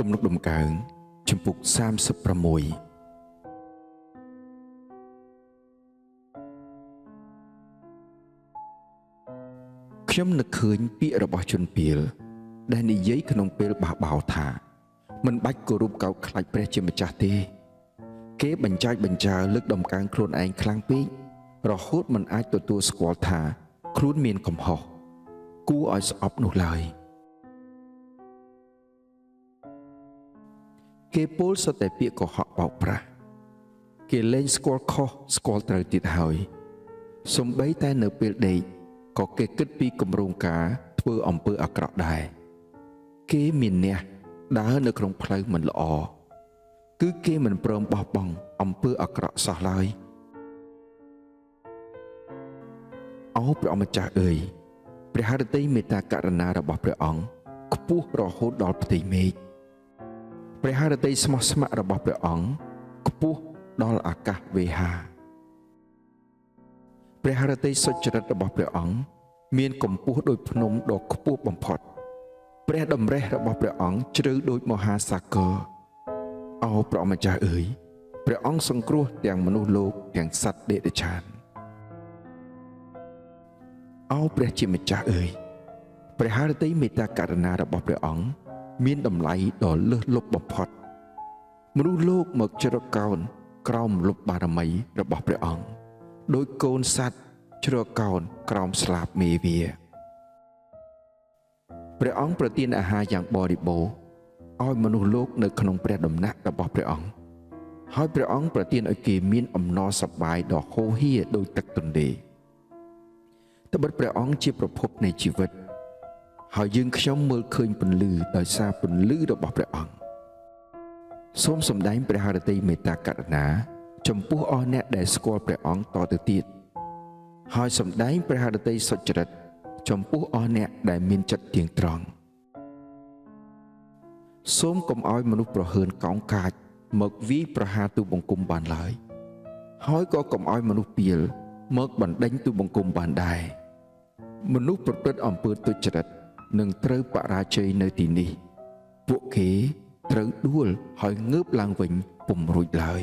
ទំនុកដំកើងជំពូក36ខ្ញុំនឹកឃើញពាក្យរបស់ជនពាលដែលនិយាយក្នុងពេលបះបោរថាមិនបាច់គោរពកោតខ្លាចព្រះជាម្ចាស់ទេគេបញ្ចើលើកដំកើងខ្លួនឯងខ្លាំងពេករហូតមិនអាចទទួលស្គាល់ថាខ្លួនមានកំហុសគួរឲ្យស្អប់នោះឡើយគេពោលសុទ្ធតែពាក្យកុហកបោកប្រាស់គេលែងស្គាល់ខុសស្គាល់ត្រូវទៀតហើយសំបីតែនៅពេលដេកក៏គេគិតពីគម្រោងការធ្វើអំពើអាក្រក់ដែរគេមានអ្នកដើរនៅក្នុងផ្លូវមិនល្អគឺគេមិនព្រមបោះបង់អំពើអាក្រក់សោះឡើយអូព្រះអម្ចាស់អើយព្រះハរតីមេត្តាករុណារបស់ព្រះអង្គខ្ពស់រហូតដល់ផ្ទៃមេឃព្រះハរតីស្មោះស្ម័គ្ររបស់ព្រះអង្គខ្ពស់ដល់អាកាសវេហាព្រះハរតីសុចរិតរបស់ព្រះអង្គមានកម្ពស់ដូចភ្នំដ៏ខ្ពស់បំផុតព្រះតម្រេះរបស់ព្រះអង្គជ្រៅដូចមហាសាគរអូព្រះអម្ចាស់អើយព្រះអង្គសង្គ្រោះទាំងមនុស្សលោកទាំងសត្វដេរឆានអូព្រះជាម្ចាស់អើយព្រះハរតីមេត្តាករុណារបស់ព្រះអង្គមានតម្លៃដ៏លើសលប់បំផុតមនុស្សលោកមកជ្រកកោនក្រោមលុបបារមីរបស់ព្រះអង្គដោយកូនសត្វជ្រកកោនក្រោមស្លាបមេវាព្រះអង្គប្រទានអាហារយ៉ាងបរិបូរណ៍ឲ្យមនុស្សលោកនៅក្នុងព្រះដំណាក់របស់ព្រះអង្គហើយព្រះអង្គប្រទានឲ្យគេមានអំណរសប្បាយដ៏ហូរហៀរដោយទឹកទន្លេត្បិតព្រះអង្គជាប្រភពនៃជីវិតហើយយើងខ្ញុំមើលឃើញពន្លឺដោយសារពន្លឺរបស់ព្រះអង្គសូមសម្ដែងព្រះハរតីមេត្តាករុណាចំពោះអស់អ្នកដែលស្គាល់ព្រះអង្គតទៅទៀតហើយសម្ដែងព្រះハរតីសុចរិតចំពោះអស់អ្នកដែលមានចិត្តទៀងត្រង់សូមកុំឲ្យមនុស្សប្រហើនកោងកាចមកវាយប្រហារទូបង្គំបានឡើយហើយក៏កុំឲ្យមនុស្សពាលមកបណ្ដេញទូបង្គំបានដែរមនុស្សប្រព្រឹត្តអំពើទុច្ចរិតនឹងត្រូវបរាជ័យនៅទីនេះពួកគេត្រូវដួលហើយងើបឡើងវិញពុំរួចឡើយ